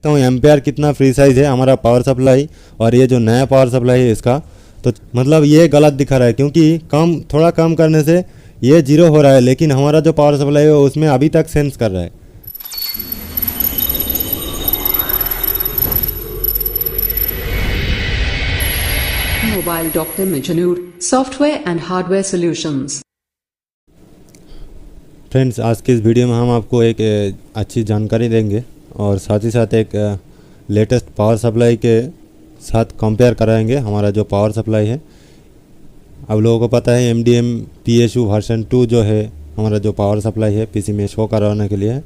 तो एम्पेयर कितना free size है हमारा पावर सप्लाई और ये जो नया पावर सप्लाई है इसका, तो मतलब ये गलत दिखा रहा है क्योंकि थोड़ा कम करने से ये जीरो हो रहा है, लेकिन हमारा जो पावर सप्लाई है उसमें अभी तक सेंस कर रहा है। Mobile Dr. Mijanur, Software and Hardware Solutions। Friends, आज के इस वीडियो में हम आपको एक अच्छी जानकारी देंगे और साथ ही साथ एक लेटेस्ट पावर सप्लाई के साथ कंपेयर कराएंगे हमारा जो पावर सप्लाई है। आप लोगों को पता है MDM PSU वर्जन 2 जो है हमारा जो पावर सप्लाई है पीसी में शो करवाने के लिए है,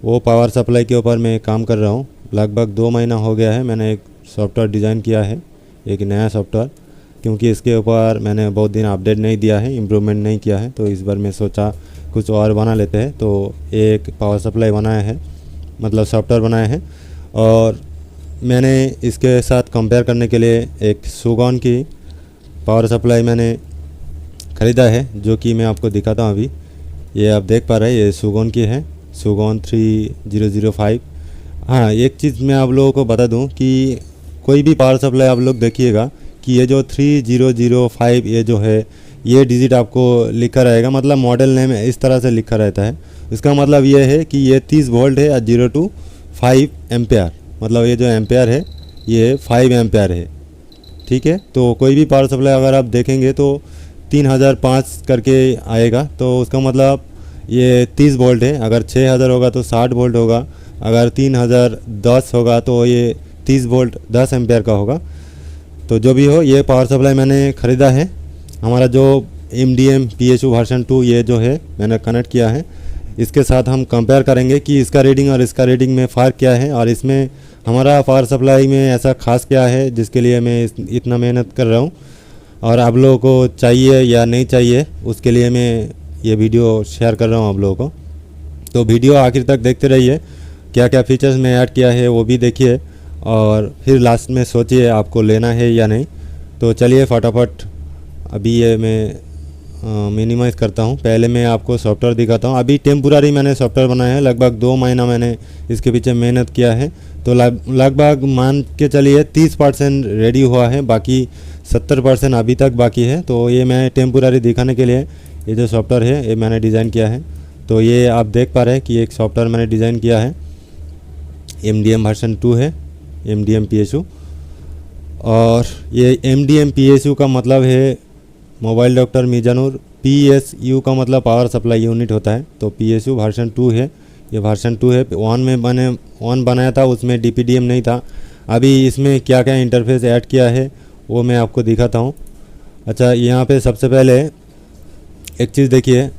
वो पावर सप्लाई के ऊपर मैं काम कर रहा हूँ। लगभग 2 महीना हो गया है मैंने एक सॉफ्टवेयर डिज़ाइन किया है, एक नया सॉफ्टवेयर, क्योंकि इसके ऊपर मैंने बहुत दिन अपडेट नहीं दिया है, इम्प्रूवमेंट नहीं किया है, तो इस बार मैं सोचा कुछ और बना लेते हैं। तो एक पावर सप्लाई बनाया है, मतलब सॉफ्टवेयर बनाया है, और मैंने इसके साथ कंपेयर करने के लिए एक सुगॉन की पावर सप्लाई मैंने ख़रीदा है, जो कि मैं आपको दिखाता हूँ। अभी ये आप देख पा रहे हैं, ये सुगॉन की है, सुगॉन 3005। हाँ, एक चीज़ मैं आप लोगों को बता दूँ कि कोई भी पावर सप्लाई आप लोग देखिएगा कि ये जो 3005 ये जो है ये डिजिट आपको लिखा रहेगा, मतलब मॉडल नेम इस तरह से लिखा रहता है। इसका मतलब ये है कि ये 30 वोल्ट है 0 to 5 एम्पेयर, मतलब ये जो एम्पेयर है ये 5 एम्पेयर है, ठीक है। तो कोई भी पावर सप्लाई अगर आप देखेंगे तो 3005 करके आएगा, तो उसका मतलब ये 30 वोल्ट है। अगर 6000 होगा तो 60 वोल्ट होगा, अगर 3010 होगा तो ये 30 वोल्ट 10 एम्पेयर का होगा। तो जो भी हो, ये पावर सप्लाई मैंने ख़रीदा है। हमारा जो MDM PSU वर्जन 2 ये जो है मैंने कनेक्ट किया है, इसके साथ हम कंपेयर करेंगे कि इसका रीडिंग और इसका रीडिंग में फ़र्क क्या है, और इसमें हमारा पावर सप्लाई में ऐसा ख़ास क्या है जिसके लिए मैं इतना मेहनत कर रहा हूँ, और आप लोगों को चाहिए या नहीं चाहिए उसके लिए मैं ये वीडियो शेयर कर रहा हूँ आप लोगों को। तो वीडियो आखिर तक देखते रहिए, क्या क्या फीचर्स में ऐड किया है वो भी देखिए, और फिर लास्ट में सोचिए आपको लेना है या नहीं। तो चलिए फटाफट अभी ये मैं मिनिमाइज़ करता हूँ। पहले मैं आपको सॉफ्टवेयर दिखाता हूँ। अभी टेम्पुररी मैंने सॉफ्टवेयर बनाया है, लगभग 2 महीना मैंने इसके पीछे मेहनत किया है। तो लगभग मान के चलिए 30% रेडी हुआ है, बाकी 70% अभी तक बाकी है। तो ये मैं टेम्पुररी दिखाने के लिए ये जो सॉफ्टवेयर है ये मैंने डिज़ाइन किया है। तो ये आप देख पा रहे हैं कि एक सॉफ्टवेयर मैंने डिज़ाइन किया है, MDM वर्जन 2 है, MDM PSU। और ये MDM PSU का मतलब है मोबाइल डॉक्टर मिजानुर, PSU का मतलब पावर सप्लाई यूनिट होता है। तो PSU वर्जन 2 है, ये वर्जन 2 है। 1 बनाया था, उसमें DPDM नहीं था। अभी इसमें क्या क्या इंटरफेस ऐड किया है वो मैं आपको दिखाता हूँ। अच्छा, यहाँ पे सबसे पहले एक चीज़ देखिए,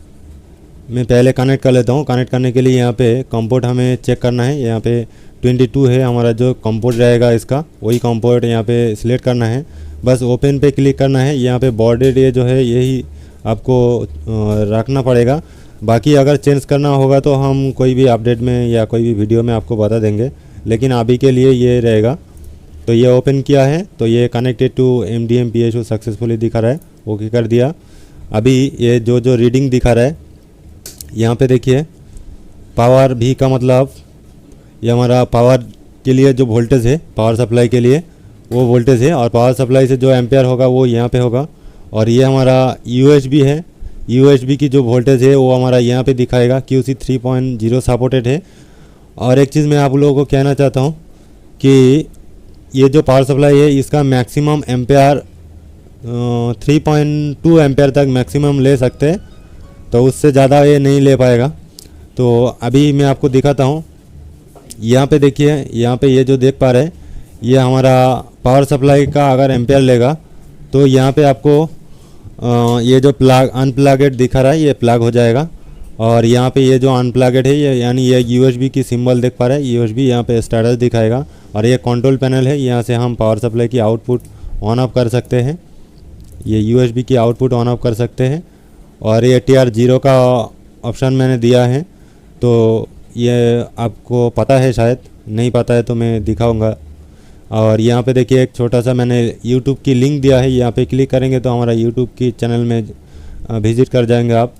मैं पहले कनेक्ट कर लेता हूँ। कनेक्ट करने के लिए यहाँ पे कंपोर्ट हमें चेक करना है। यहाँ पे 22 है हमारा जो कंपोर्ट रहेगा, इसका वही कंपोर्ट यहाँ पे सिलेक्ट करना है। बस ओपन पे क्लिक करना है। यहाँ पे बॉर्डेड ये जो है यही आपको रखना पड़ेगा। बाकी अगर चेंज करना होगा तो हम कोई भी अपडेट में या कोई भी वीडियो में आपको बता देंगे, लेकिन अभी के लिए ये रहेगा। तो ये ओपन किया है, तो ये connected to MDM PSU successfully दिखा रहा है, ओके कर दिया। अभी ये जो रीडिंग दिखा रहा है यहाँ पे देखिए, पावर भी का मतलब ये हमारा पावर के लिए जो वोल्टेज है, पावर सप्लाई के लिए वो वोल्टेज है, और पावर सप्लाई से जो एम्पेयर होगा वो यहाँ पे होगा। और ये हमारा USB है, USB की जो वोल्टेज है वो हमारा यहाँ पे दिखाएगा, QC 3.0 सपोर्टेड है। और एक चीज़ मैं आप लोगों को कहना चाहता हूँ कि ये जो पावर सप्लाई है इसका मैक्सिमम एम्पेयर 3.2 एम्पेयर तक मैक्सिमम ले सकते हैं, तो उससे ज़्यादा ये नहीं ले पाएगा। तो अभी मैं आपको दिखाता हूँ। यहाँ पे देखिए, यहाँ पे ये जो देख पा रहे हैं ये हमारा पावर सप्लाई का अगर एम्पेयर लेगा तो यहाँ पे आपको ये जो अनप्लगड दिखा रहा है ये प्लग हो जाएगा। और यहाँ पे ये जो अनप्लगड है ये यानी ये USB की सिंबल देख पा रहे हैं, USB यहाँ पे स्टेटस दिखाएगा। और ये कंट्रोल पैनल है, यहाँ से हम पावर सप्लाई की आउटपुट ऑन ऑफ कर सकते हैं, ये USB की आउटपुट ऑन ऑफ कर सकते हैं। और ये TR0 का ऑप्शन मैंने दिया है, तो ये आपको पता है, शायद नहीं पता है तो मैं दिखाऊंगा। और यहाँ पे देखिए एक छोटा सा मैंने YouTube की लिंक दिया है, यहाँ पे क्लिक करेंगे तो हमारा YouTube की चैनल में विज़िट कर जाएंगे आप।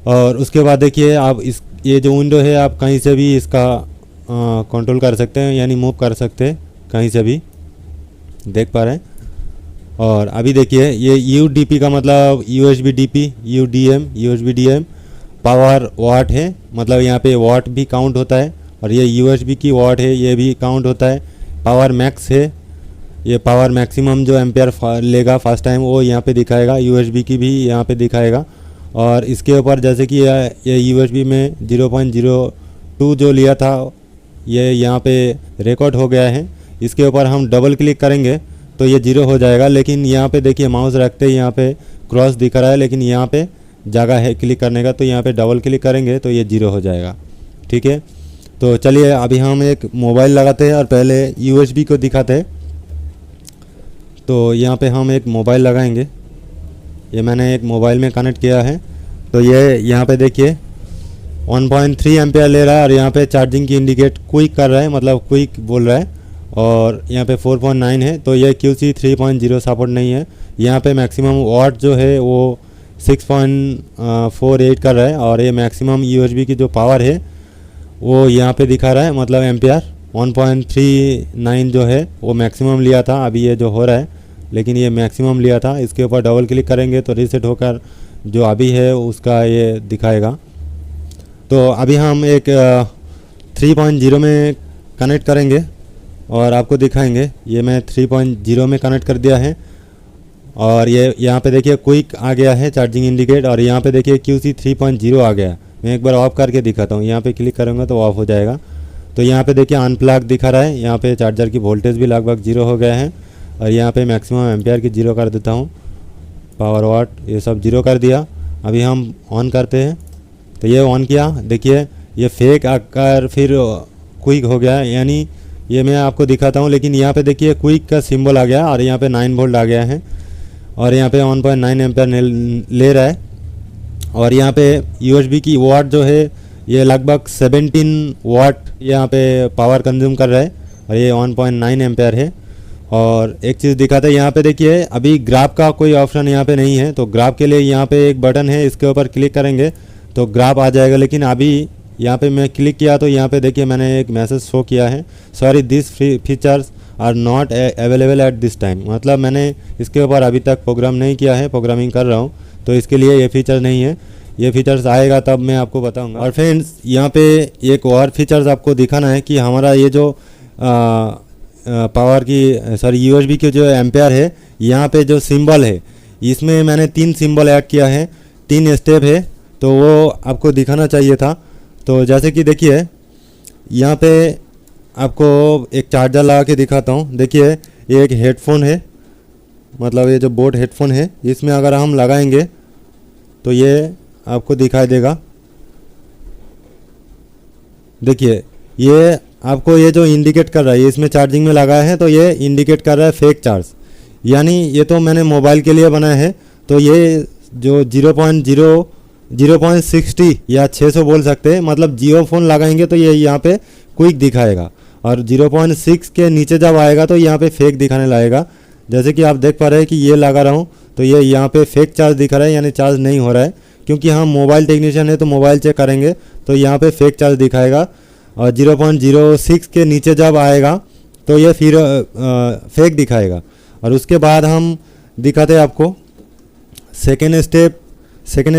और उसके बाद देखिए आप ये जो विंडो है आप कहीं से भी इसका कंट्रोल कर सकते हैं, यानी मूव कर सकते हैं कहीं से भी, देख पा रहे हैं। और अभी देखिए ये UDP का मतलब USB DP, UDM, USB DM power watt है, मतलब यहाँ पे वाट भी काउंट होता है। और ये USB की वाट है, ये भी काउंट होता है। पावर मैक्स है, ये पावर मैक्सिमम जो एम्पेयर लेगा फर्स्ट टाइम वो यहाँ पे दिखाएगा। USB की भी यहाँ पे दिखाएगा। और इसके ऊपर जैसे कि ये USB में 0.02 जो लिया था ये यहाँ पे रिकॉर्ड हो गया है। इसके ऊपर हम डबल क्लिक करेंगे तो ये 0 हो जाएगा, लेकिन यहाँ पे देखिए माउस रखते ही यहाँ पे क्रॉस दिख रहा है, लेकिन यहाँ पे जगह है क्लिक करने का, तो यहाँ पे डबल क्लिक करेंगे तो ये 0 हो जाएगा। ठीक है, तो चलिए अभी हम एक मोबाइल लगाते हैं और पहले USB को दिखाते हैं। तो यहाँ पे हम एक मोबाइल लगाएंगे, ये मैंने एक मोबाइल में कनेक्ट किया है। तो ये यहाँ पे देखिए 1.3 एम्पेयर ले रहा है और यहाँ पे चार्जिंग की इंडिकेट क्विक कर रहा है, मतलब क्विक बोल रहा है। और यहाँ पे 4.9 है, तो ये QC 3.0 सपोर्ट नहीं है। यहाँ पे मैक्सिमम वाट जो है वो 6.48 कर रहा है। और ये मैक्सिमम USB की जो पावर है वो यहाँ पे दिखा रहा है, मतलब एम्पेयर 1.39 जो है वो मैक्सिमम लिया था। अभी ये जो हो रहा है लेकिन ये मैक्सिमम लिया था। इसके ऊपर डबल क्लिक करेंगे तो रीसेट होकर जो अभी है उसका ये दिखाएगा। तो अभी हम एक 3.0 में कनेक्ट करेंगे और आपको दिखाएंगे। ये मैं 3.0 में कनेक्ट कर दिया है और ये यहाँ पे देखिए क्विक आ गया है चार्जिंग इंडिकेट। और यहाँ पे देखिए QC 3.0 आ गया। मैं एक बार ऑफ करके दिखाता हूँ, यहाँ पे क्लिक करूँगा तो ऑफ हो जाएगा। तो यहाँ पे देखिए अनप्लग दिखा रहा है, यहाँ पे चार्जर की वोल्टेज भी लगभग 0 हो गया है। और यहाँ पे मैक्सिमम एम्पेयर की 0 कर देता हूँ, पावर वाट ये सब 0 कर दिया। अभी हम ऑन करते हैं तो ये ऑन किया, देखिए ये फेक आकर फिर क्विक हो गया, यानी ये मैं आपको दिखाता हूँ। लेकिन यहाँ पे देखिए क्विक का सिंबल आ गया और यहाँ पे 9 वोल्ट आ गया है और यहाँ पे 1.9 एम्पेयर ले रहा है। और यहाँ पे USB की वाट जो है ये लगभग 17 वाट यहाँ पे पावर कंज्यूम कर रहा है और ये 1.9 एम्पेयर है। और एक चीज़ दिखाता है, यहाँ पे देखिए अभी ग्राफ का कोई ऑप्शन यहाँ पे नहीं है। तो ग्राफ के लिए यहाँ पे एक बटन है, इसके ऊपर क्लिक करेंगे तो ग्राफ आ जाएगा। लेकिन अभी यहाँ पे मैं क्लिक किया तो यहाँ पे देखिए मैंने एक मैसेज शो किया है, sorry this features are not available at this time. मतलब मैंने इसके ऊपर अभी तक प्रोग्राम नहीं किया है, प्रोग्रामिंग कर रहा हूँ, तो इसके लिए ये फीचर नहीं है। ये फीचर्स आएगा तब मैं आपको बताऊंगा। और फ्रेंड्स यहाँ पे एक और फीचर्स आपको दिखाना है कि हमारा ये जो पावर की सॉरी USB की जो एम्पेयर है, यहाँ पे जो सिंबल है इसमें मैंने 3 सिंबल ऐड किया है, 3 स्टेप है, तो वो आपको दिखाना चाहिए था। तो जैसे कि देखिए यहाँ पे आपको एक चार्जर लगा के दिखाता हूँ। देखिए ये एक हेडफोन है, मतलब ये जो बोट हेडफोन है, इसमें अगर हम लगाएंगे तो ये आपको दिखाई देगा। देखिए ये आपको ये जो इंडिकेट कर रहा है, ये इसमें चार्जिंग में लगा है तो ये इंडिकेट कर रहा है फेक चार्ज, यानी ये तो मैंने मोबाइल के लिए बनाया है। तो ये जो 0.60 या 600 बोल सकते हैं, मतलब जियो फ़ोन लगाएंगे तो ये यहाँ पे क्विक दिखाएगा और 0.6 के नीचे जब आएगा तो यहाँ पे फेक दिखाने लगेगा। जैसे कि आप देख पा रहे हैं कि ये लगा रहा हूँ तो ये यहाँ पे फेक चार्ज दिखा रहा है, यानी चार्ज नहीं हो रहा है। क्योंकि हम मोबाइल टेक्नीशियन है तो मोबाइल चेक करेंगे तो यहाँ पे फेक चार्ज दिखाएगा। और 0.06 के नीचे जब आएगा तो ये फिर फेक दिखाएगा। और उसके बाद हम दिखाते हैं आपको सेकेंड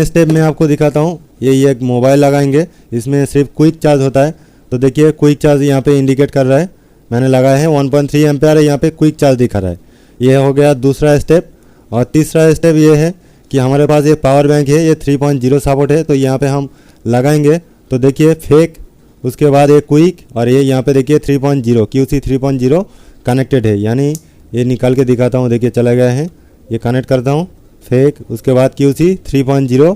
स्टेप में आपको दिखाता हूँ। ये एक मोबाइल लगाएंगे, इसमें सिर्फ क्विक चार्ज होता है। तो देखिए क्विक चार्ज यहाँ पे इंडिकेट कर रहा है, मैंने लगाया है 1.3 एम्पेयर है, यहाँ पे क्विक चार्ज दिखा रहा है। ये हो गया दूसरा स्टेप। और तीसरा स्टेप ये है कि हमारे पास ये पावर बैंक है, ये 3.0 सपोर्ट है, तो यहाँ पे हम लगाएंगे तो देखिए फेक, उसके बाद ये क्विक और ये यहाँ पे देखिए 3.0 QC 3.0 कनेक्टेड है, यानी ये निकाल के दिखाता हूँ। देखिए चला गया है, ये कनेक्ट करता हूँ फेक, उसके बाद QC 3.0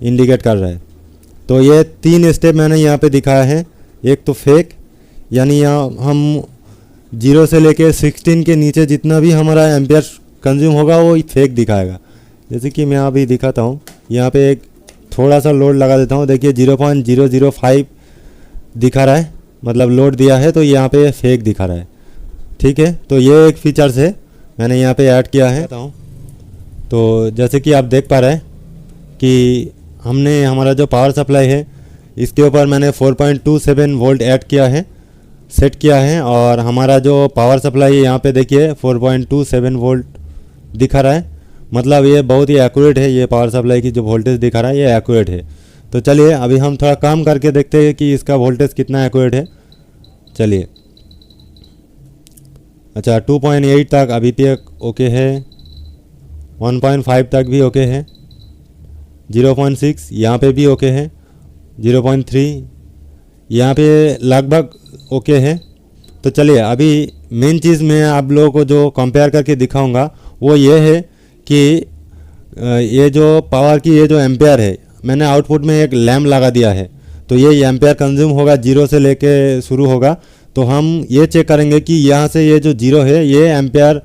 इंडिकेट कर रहा है। तो ये 3 स्टेप मैंने यहाँ पे दिखाया है। एक तो फेक, यानी यहाँ हम 0 से लेके 16 के नीचे जितना भी हमारा एम्पेयर कंज्यूम होगा वो फेक दिखाएगा। जैसे कि मैं अभी दिखाता हूँ, यहाँ पे एक थोड़ा सा लोड लगा देता हूँ। देखिए 0.005 दिखा रहा है, मतलब लोड दिया है तो यहाँ पे फेक दिखा रहा है। ठीक है, तो ये एक फीचर्स है मैंने यहाँ पे ऐड किया है। तो जैसे कि आप देख पा रहे हैं कि हमने हमारा जो पावर सप्लाई है इसके ऊपर मैंने 4.27 वोल्ट ऐड किया है। सेट किया है और हमारा जो पावर सप्लाई है यहाँ पे देखिए 4.27 वोल्ट दिखा रहा है। मतलब ये बहुत ही एक्यूरेट है, ये पावर सप्लाई की जो वोल्टेज दिखा रहा है ये एक्यूरेट है। तो चलिए अभी हम थोड़ा काम करके देखते हैं कि इसका वोल्टेज कितना एक्यूरेट है। चलिए, अच्छा 2.8 तक अभी तक ओके है, 1.5 तक भी ओके है, 0.6 यहाँ पे भी ओके है, 0.3 यहाँ पे लगभग ओके है। तो चलिए अभी मेन चीज़ मैं आप लोगों को जो कंपेयर करके दिखाऊंगा वो ये है कि ये जो पावर की ये जो एम्पेयर है, मैंने आउटपुट में एक लैम्प लगा दिया है। तो ये एम्पेयर कंज्यूम होगा, जीरो से लेके शुरू होगा। तो हम ये चेक करेंगे कि यहाँ से ये जो जीरो है ये एम्पेयर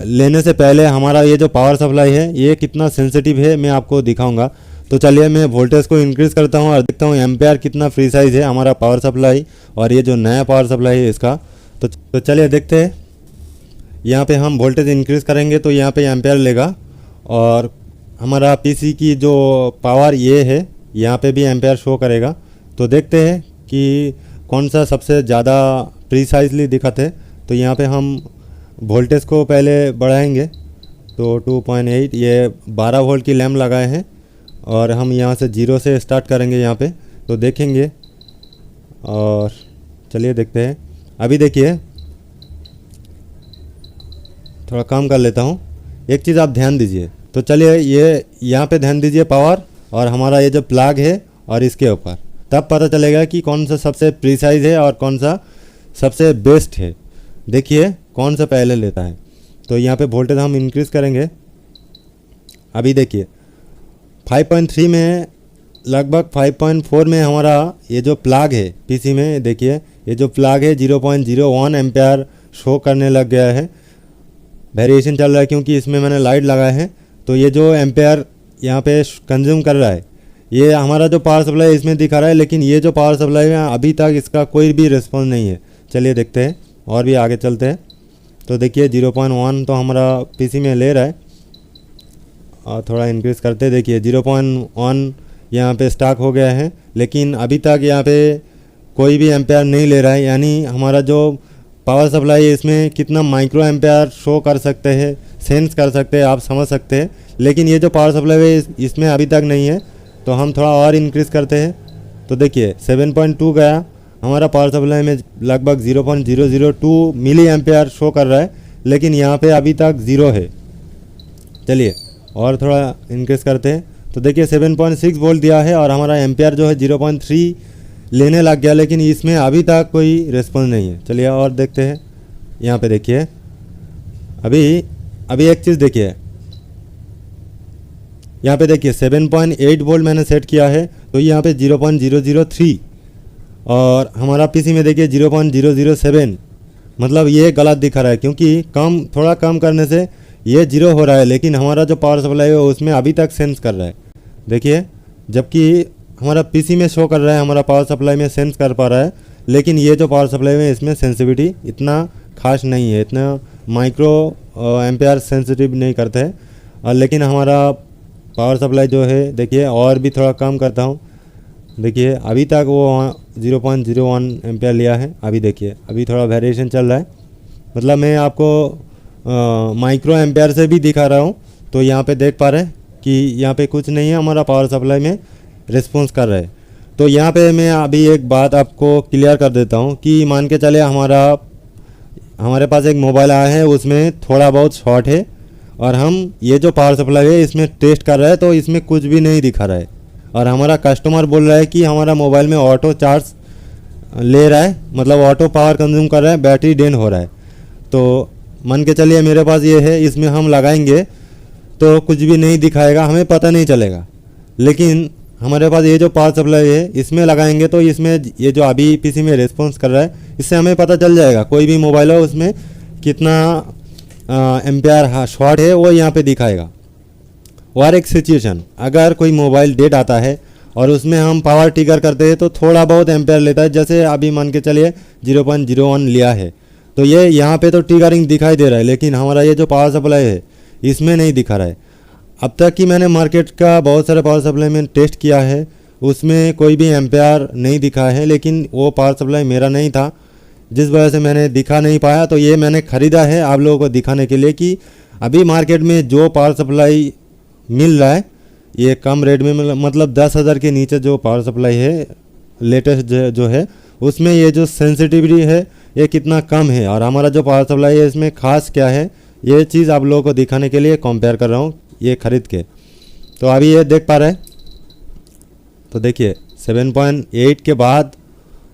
लेने से पहले हमारा ये जो पावर सप्लाई है ये कितना सेंसिटिव है मैं आपको दिखाऊंगा। तो चलिए मैं वोल्टेज को इंक्रीज़ करता हूँ और देखता हूँ एम्पेयर कितना फ्री साइज है हमारा पावर सप्लाई और ये जो नया पावर सप्लाई है इसका। तो चलिए देखते हैं। यहाँ पे हम वोल्टेज इंक्रीज़ करेंगे तो यहाँ पे एम्पेयर लेगा और हमारा पीसी की जो पावर ये है यहाँ पे भी एम्पेयर शो करेगा। तो देखते हैं कि कौन सा सबसे ज़्यादा प्रीसाइजली दिखाते हैं। तो यहाँ पे हम वोल्टेज को पहले बढ़ाएंगे। तो 2.8 ये 12 वोल्ट की लैम्प लगाए हैं और हम यहाँ से जीरो से स्टार्ट करेंगे यहाँ पे। तो देखेंगे और चलिए देखते हैं। अभी देखिए थोड़ा कम कर लेता हूँ। एक चीज़ आप ध्यान दीजिए। तो चलिए ये यहाँ पे ध्यान दीजिए पावर और हमारा ये जो प्लग है और इसके ऊपर, तब पता चलेगा कि कौन सा सबसे प्रीसाइज है और कौन सा सबसे बेस्ट है। देखिए कौन सा पहले लेता है। तो यहाँ पे वोल्टेज हम इंक्रीज़ करेंगे। अभी देखिए 5.3 में लगभग 5.4 में हमारा ये जो प्लग है पीसी में, देखिए ये जो प्लग है 0.01 एम्पेयर शो करने लग गया है। वेरिएशन चल रहा है क्योंकि इसमें मैंने लाइट लगाए हैं। तो ये जो एम्पेयर यहाँ पे कंज्यूम कर रहा है ये हमारा जो पावर सप्लाई इसमें दिखा रहा है, लेकिन ये जो पावर सप्लाई है अभी तक इसका कोई भी रिस्पॉन्स नहीं है। चलिए देखते हैं और भी आगे चलते हैं। तो देखिए 0.1 तो हमारा पीसी में ले रहा है और थोड़ा इंक्रीज़ करते देखिए 0.1 यहाँ पे स्टॉक हो गया है, लेकिन अभी तक यहाँ पे कोई भी एम्पेयर नहीं ले रहा है। यानी हमारा जो पावर सप्लाई है इसमें कितना माइक्रो एम्पेयर शो कर सकते हैं, सेंस कर सकते हैं, आप समझ सकते हैं। लेकिन ये जो पावर सप्लाई है इसमें अभी तक नहीं है। तो हम थोड़ा और इंक्रीज़ करते हैं। तो देखिए 7.2 गया हमारा पावर सप्लाई में, लगभग 0.002 मिली एम्पेयर शो कर रहा है, लेकिन यहाँ पे अभी तक ज़ीरो है। चलिए और थोड़ा इंक्रीज़ करते हैं। तो देखिए 7.6 वोल्ट दिया है और हमारा एम्पेयर जो है 0.3 लेने लग गया, लेकिन इसमें अभी तक कोई रिस्पॉन्स नहीं है। चलिए और देखते हैं। यहाँ पे देखिए अभी एक चीज़ देखिए, यहाँ पे देखिए 7.8 वोल्ट मैंने सेट किया है तो यहाँ पे 0.003 और हमारा पीसी में देखिए 0.007। मतलब ये गलत दिखा रहा है क्योंकि थोड़ा कम करने से ये जीरो हो रहा है, लेकिन हमारा जो पावर सप्लाई है उसमें अभी तक सेंस कर रहा है। देखिए जबकि हमारा पीसी में शो कर रहा है हमारा पावर सप्लाई में सेंस कर पा रहा है, लेकिन ये जो पावर सप्लाई में इसमें सेंसिटिविटी इतना खास नहीं है, इतना माइक्रो एम्पेयर सेंसिटिव नहीं करते हैं। और लेकिन हमारा पावर सप्लाई जो है देखिए, और भी थोड़ा कम करता हूँ। देखिए अभी तक वो 0.01 एम्पेयर लिया है। अभी देखिए अभी थोड़ा वेरिएशन चल रहा है। मतलब मैं आपको माइक्रो एम्पेयर से भी दिखा रहा हूँ। तो यहाँ पे देख पा रहे हैं कि यहाँ पे कुछ नहीं है, हमारा पावर सप्लाई में रिस्पॉन्स कर रहा है। तो यहाँ पे मैं अभी एक बात आपको क्लियर कर देता हूँ कि मान के चले हमारे पास एक मोबाइल आया है, उसमें थोड़ा बहुत शॉर्ट है और हम ये जो पावर सप्लाई है इसमें टेस्ट कर रहे हैं तो इसमें कुछ भी नहीं दिखा रहा है। और हमारा कस्टमर बोल रहा है कि हमारा मोबाइल में ऑटो चार्ज ले रहा है, मतलब ऑटो पावर कंज्यूम कर रहा है, बैटरी ड्रेन हो रहा है। तो मान के चलिए मेरे पास ये है, इसमें हम लगाएंगे तो कुछ भी नहीं दिखाएगा, हमें पता नहीं चलेगा। लेकिन हमारे पास ये जो पावर सप्लाई है इसमें लगाएंगे तो इसमें ये जो अभी पीसी में रिस्पॉन्स कर रहा है इससे हमें पता चल जाएगा। कोई भी मोबाइल हो उसमें कितना एम्पेयर शॉर्ट है वो यहाँ पे दिखाएगा। और एक सिचुएशन, अगर कोई मोबाइल डेड आता है और उसमें हम पावर ट्रिगर करते हैं तो थोड़ा बहुत एम्पेयर लेता है, जैसे अभी मान के चलिए 0.01 लिया है तो ये यहाँ पे तो ट्रिगरिंग दिखाई दे रहा है, लेकिन हमारा ये जो पावर सप्लाई है इसमें नहीं दिखा रहा है। अब तक कि मैंने मार्केट का बहुत सारे पावर सप्लाई में टेस्ट किया है, उसमें कोई भी एम्पेयर नहीं दिखा है, लेकिन वो पावर सप्लाई मेरा नहीं था। जिस वजह से मैंने दिखा नहीं पाया। तो ये मैंने ख़रीदा है आप लोगों को दिखाने के लिए कि अभी मार्केट में जो पावर सप्लाई मिल रहा है ये कम रेट में मतलब 10,000 के नीचे जो पावर सप्लाई है लेटेस्ट जो है उसमें ये जो सेंसिटिविटी है ये कितना कम है और हमारा जो पावर सप्लाई है इसमें ख़ास क्या है ये चीज़ आप लोगों को दिखाने के लिए कंपेयर कर रहा हूँ ये ख़रीद के। तो अभी ये देख पा रहे हैं, तो देखिए 7.8 के बाद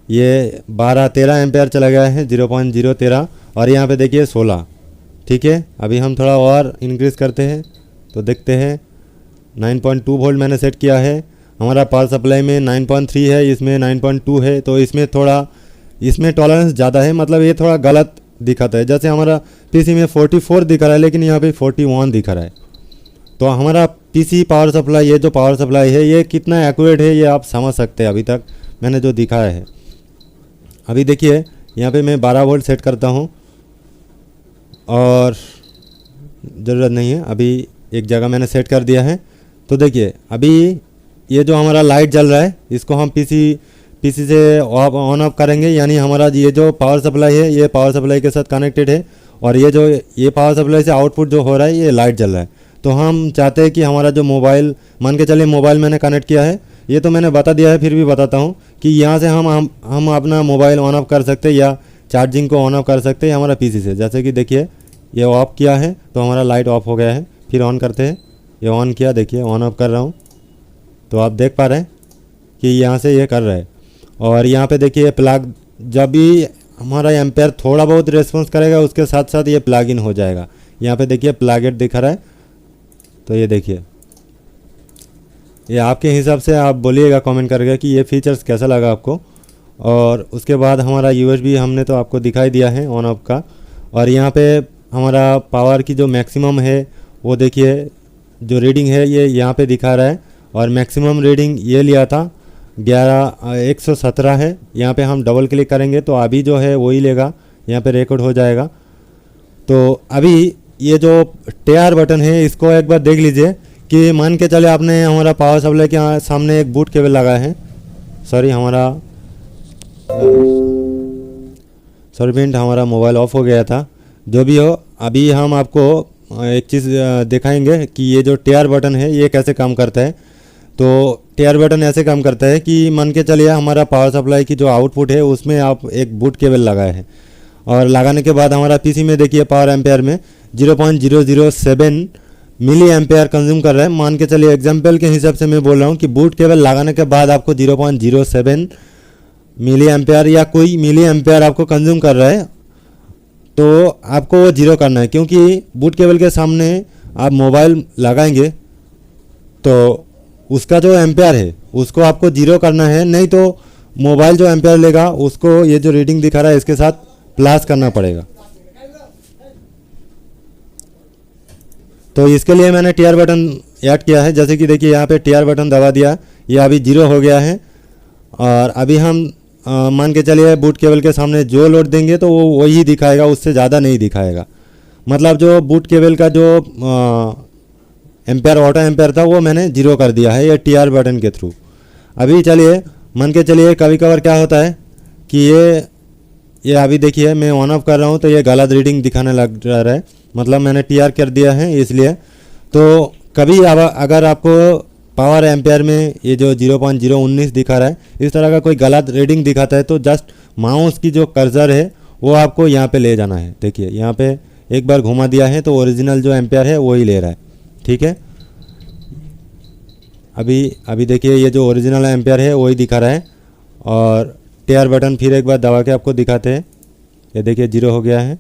ये 12-13 एम्पेयर चला गया है 0.013 और यहाँ पे देखिए 16। ठीक है, अभी हम थोड़ा और इंक्रीज़ करते हैं तो देखते हैं 9.2 वोल्ट मैंने सेट किया है। हमारा पावर सप्लाई में 9.3 है, इसमें 9.2 है, तो इसमें थोड़ा इसमें टॉलरेंस ज़्यादा है, मतलब ये थोड़ा गलत दिखाता है। जैसे हमारा पीसी में 44 दिखा रहा है लेकिन यहाँ पे 41 दिखा रहा है। तो हमारा पीसी पावर सप्लाई ये जो पावर सप्लाई है ये कितना एक्यूरेट है ये आप समझ सकते हैं अभी तक मैंने जो दिखाया है। अभी देखिए यहाँ पे मैं 12 वोल्ट सेट करता हूँ और ज़रूरत नहीं है, अभी एक जगह मैंने सेट कर दिया है। तो देखिए अभी ये जो हमारा लाइट जल रहा है इसको हम पीसी से ऑन ऑफ करेंगे, यानी हमारा ये जो पावर सप्लाई है ये पावर सप्लाई के साथ कनेक्टेड है और ये पावर सप्लाई से आउटपुट जो हो रहा है ये लाइट जल रहा है। तो हम चाहते हैं कि हमारा जो मोबाइल, मान के चलिए मोबाइल मैंने कनेक्ट किया है, ये तो मैंने बता दिया है फिर भी बताता हूँ कि यहाँ से हम अपना मोबाइल ऑन ऑफ कर सकते हैं या चार्जिंग को ऑन ऑफ कर सकते हैं हमारा पीसी से। जैसे कि देखिए ये ऑफ किया है तो हमारा लाइट ऑफ हो गया है, फिर ऑन करते हैं, ये ऑन किया, देखिए ऑन ऑफ कर रहा हूँ तो आप देख पा रहे हैं कि यहाँ से ये कर रहा है। और यहाँ पे देखिए प्लग, जब भी हमारा एम्पेयर थोड़ा बहुत रिस्पॉन्स करेगा उसके साथ साथ ये प्लग इन हो जाएगा। यहाँ पे देखिए प्लग इट दिखा रहा है, तो ये देखिए, ये आपके हिसाब से आप बोलिएगा कमेंट करके कि ये फीचर्स कैसा लगा आपको। और उसके बाद हमारा यूएसबी हमने तो आपको दिखाई दिया है ऑन ऑफ का। और यहाँ पे हमारा पावर की जो मैक्सिमम है वो देखिए जो रीडिंग है ये यहाँ पे दिखा रहा है और मैक्सिमम रीडिंग ये लिया था 117 है। यहाँ पे हम डबल क्लिक करेंगे तो अभी जो है वही लेगा, यहाँ पे रिकॉर्ड हो जाएगा। तो अभी ये जो टेयर बटन है इसको एक बार देख लीजिए कि मान के चले आपने हमारा पावर सप्लाई के सामने एक बूट केबल लगा है, सॉरी फ्रेंड हमारा मोबाइल ऑफ हो गया था। जो भी हो, अभी हम आपको एक चीज़ दिखाएंगे कि ये जो टेयर बटन है ये कैसे काम करता है। तो टेयर बटन ऐसे काम करता है कि मान के चलिए हमारा पावर सप्लाई की जो आउटपुट है उसमें आप एक बूट केबल लगाए हैं और लगाने के बाद हमारा पीसी में देखिए पावर एम्पेयर में 0.007 मिली एम्पेयर कंज्यूम कर रहा है। मान के चलिए एग्जाम्पल के हिसाब से मैं बोल रहा हूँ कि बूट केबल लगाने के बाद आपको 0.07 मिली एम्पेयर या कोई मिली एम्पेयर आपको कंज्यूम कर रहा है, तो आपको वो जीरो करना है, क्योंकि बूट केबल के सामने आप मोबाइल लगाएंगे तो उसका जो एम्पेयर है उसको आपको जीरो करना है, नहीं तो मोबाइल जो एम्पेयर लेगा उसको ये जो रीडिंग दिखा रहा है इसके साथ प्लस करना पड़ेगा। तो इसके लिए मैंने टीआर बटन ऐड किया है। जैसे कि देखिए यहाँ पे टीआर बटन दबा दिया, ये अभी जीरो हो गया है। और अभी हम मान के चलिए बूट केबल के सामने जो लोड देंगे तो वो वही दिखाएगा, उससे ज़्यादा नहीं दिखाएगा। मतलब जो बूट केबल का जो एम्पेयर ऑटो एम्पेयर था वो मैंने जीरो कर दिया है ये टीआर बटन के थ्रू। अभी चलिए मान के चलिए कभी कभार क्या होता है कि ये अभी देखिए मैं ऑन ऑफ कर रहा हूँ तो ये गलत रीडिंग दिखाने लग रहा है, मतलब मैंने टीआर कर दिया है इसलिए। तो कभी अगर आपको पावर एम्पेयर में ये जो 0.019 दिखा रहा है इस तरह का कोई गलत रीडिंग दिखाता है तो जस्ट माउस की जो कर्सर है वो आपको यहाँ पे ले जाना है। देखिए यहाँ पे एक बार घुमा दिया है तो ओरिजिनल जो एम्पेयर है वही ले रहा है, ठीक है। अभी देखिए ये जो ओरिजिनल एम्पेयर है वही दिखा रहा है। और टीआर बटन फिर एक बार दबा के आपको दिखाते हैं, ये देखिए जीरो हो गया है।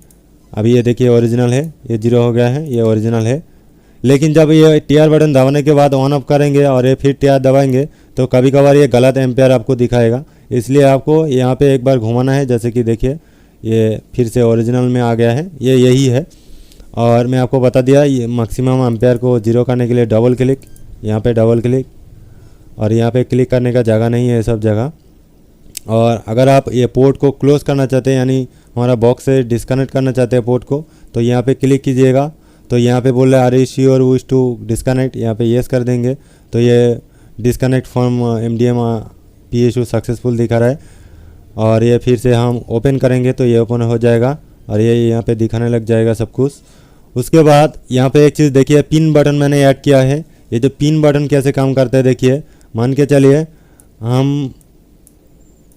अभी ये देखिए ओरिजिनल है, ये जीरो हो गया है, ये ओरिजिनल है। लेकिन जब ये टीआर बटन दबाने के बाद ऑन ऑफ करेंगे और ये फिर टीआर दबाएंगे तो कभी कभार ये गलत एम्पेयर आपको दिखाएगा, इसलिए आपको यहाँ पे एक बार घुमाना है। जैसे कि देखिए ये फिर से ओरिजिनल में आ गया है, ये यही है। और मैं आपको बता दिया ये मैक्सिमम एम्पेयर को जीरो करने के लिए डबल क्लिक, यहाँ पे डबल क्लिक, और यहाँ पे क्लिक करने का जगह नहीं है सब जगह। और अगर आप ये पोर्ट को क्लोज़ करना चाहते हैं यानी हमारा बॉक्स से डिस्कनेक्ट करना चाहते हैं पोर्ट को, तो यहाँ पे क्लिक कीजिएगा। तो यहाँ पे बोल रहा है are you sure wish to disconnect, यहाँ पे येस कर देंगे तो ये disconnect from MDM PSU successful दिखा रहा है। और ये फिर से हम ओपन करेंगे तो ये ओपन हो जाएगा और ये यहाँ पे दिखाने लग जाएगा सब कुछ। उसके बाद यहाँ पे एक चीज़ देखिए, पिन बटन मैंने ऐड किया है। ये जो पिन बटन कैसे काम करता है देखिए, मान के चलिए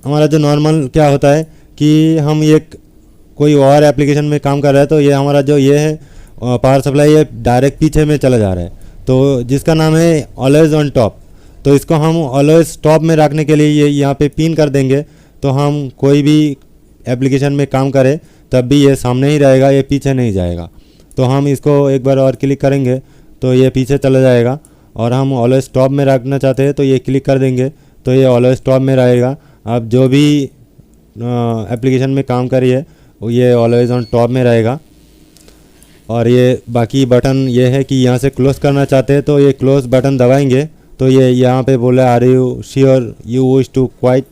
हमारा जो नॉर्मल क्या होता है कि हम ये कोई और एप्लीकेशन में काम कर रहा है तो ये हमारा जो ये है पावर सप्लाई ये डायरेक्ट पीछे में चला जा रहा है, तो जिसका नाम है ऑलवेज ऑन टॉप। तो इसको हम ऑलवेज टॉप में रखने के लिए ये यहाँ पे पिन कर देंगे, तो हम कोई भी एप्लीकेशन में काम करें तब भी ये सामने ही रहेगा, ये पीछे नहीं जाएगा। तो हम इसको एक बार और क्लिक करेंगे तो ये पीछे चला जाएगा, और हम ऑलवेज टॉप में रखना चाहते हैं तो ये क्लिक कर देंगे तो ये ऑलवेज टॉप में रहेगा। आप जो भी एप्लीकेशन में काम करिए ये ऑलवेज ऑन टॉप में रहेगा। और ये बाकी बटन ये है कि यहाँ से क्लोज़ करना चाहते हैं तो ये क्लोज़ बटन दबाएंगे तो ये यहाँ पे बोला are you sure you wish to quit,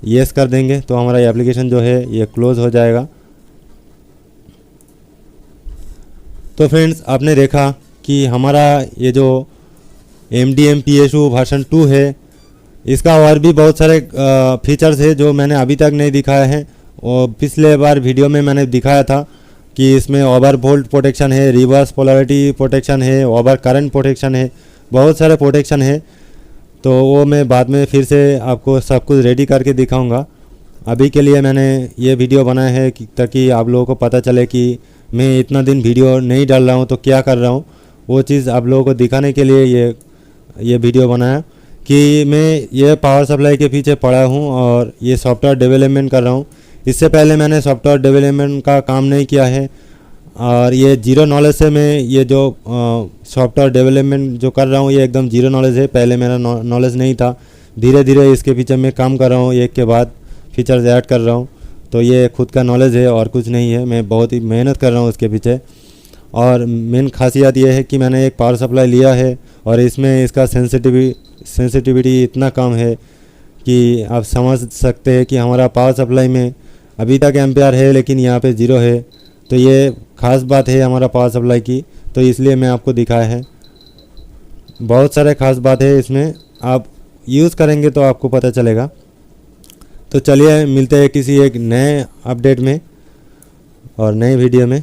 yes कर देंगे तो हमारा एप्लीकेशन जो है ये क्लोज़ हो जाएगा। तो फ्रेंड्स आपने देखा कि हमारा ये जो MDM PSU वर्जन 2 है, इसका और भी बहुत सारे फीचर्स है जो मैंने अभी तक नहीं दिखाया है। और पिछले बार वीडियो में मैंने दिखाया था कि इसमें ओवर वोल्ट प्रोटेक्शन है, रिवर्स पोलैरिटी प्रोटेक्शन है, ओवर करंट प्रोटेक्शन है, बहुत सारे प्रोटेक्शन है। तो वो मैं बाद में फिर से आपको सब कुछ रेडी करके दिखाऊंगा। अभी के लिए मैंने ये वीडियो बनाया है ताकि आप लोगों को पता चले कि मैं इतना दिन वीडियो नहीं डाल रहा हूँ तो क्या कर रहा हूँ, वो चीज़ आप लोगों को दिखाने के लिए ये वीडियो बनाया कि मैं ये पावर सप्लाई के पीछे पड़ा हूँ और ये सॉफ्टवेयर डेवलपमेंट कर रहा हूँ। इससे पहले मैंने सॉफ्टवेयर डेवलपमेंट का काम नहीं किया है और ये जीरो नॉलेज से मैं ये जो सॉफ्टवेयर डेवलपमेंट जो कर रहा हूँ ये एकदम जीरो नॉलेज है। पहले मेरा नॉलेज नहीं था, धीरे धीरे इसके पीछे मैं काम कर रहा हूँ, एक के बाद फीचर्स ऐड कर रहा हूँ। तो ये खुद का नॉलेज है और कुछ नहीं है, मैं बहुत ही मेहनत कर रहा हूँ उसके पीछे। और मेन खासियत ये है कि मैंने एक पावर सप्लाई लिया है और इसमें इसका सेंसिटिविटी इतना कम है कि आप समझ सकते हैं कि हमारा पावर सप्लाई में अभी तक एम्पेयर है लेकिन यहाँ पे 0 है। तो ये ख़ास बात है हमारा पावर सप्लाई की, तो इसलिए मैं आपको दिखाया है। बहुत सारे ख़ास बात है इसमें, आप यूज़ करेंगे तो आपको पता चलेगा। तो चलिए मिलते हैं किसी एक नए अपडेट में और नए वीडियो में।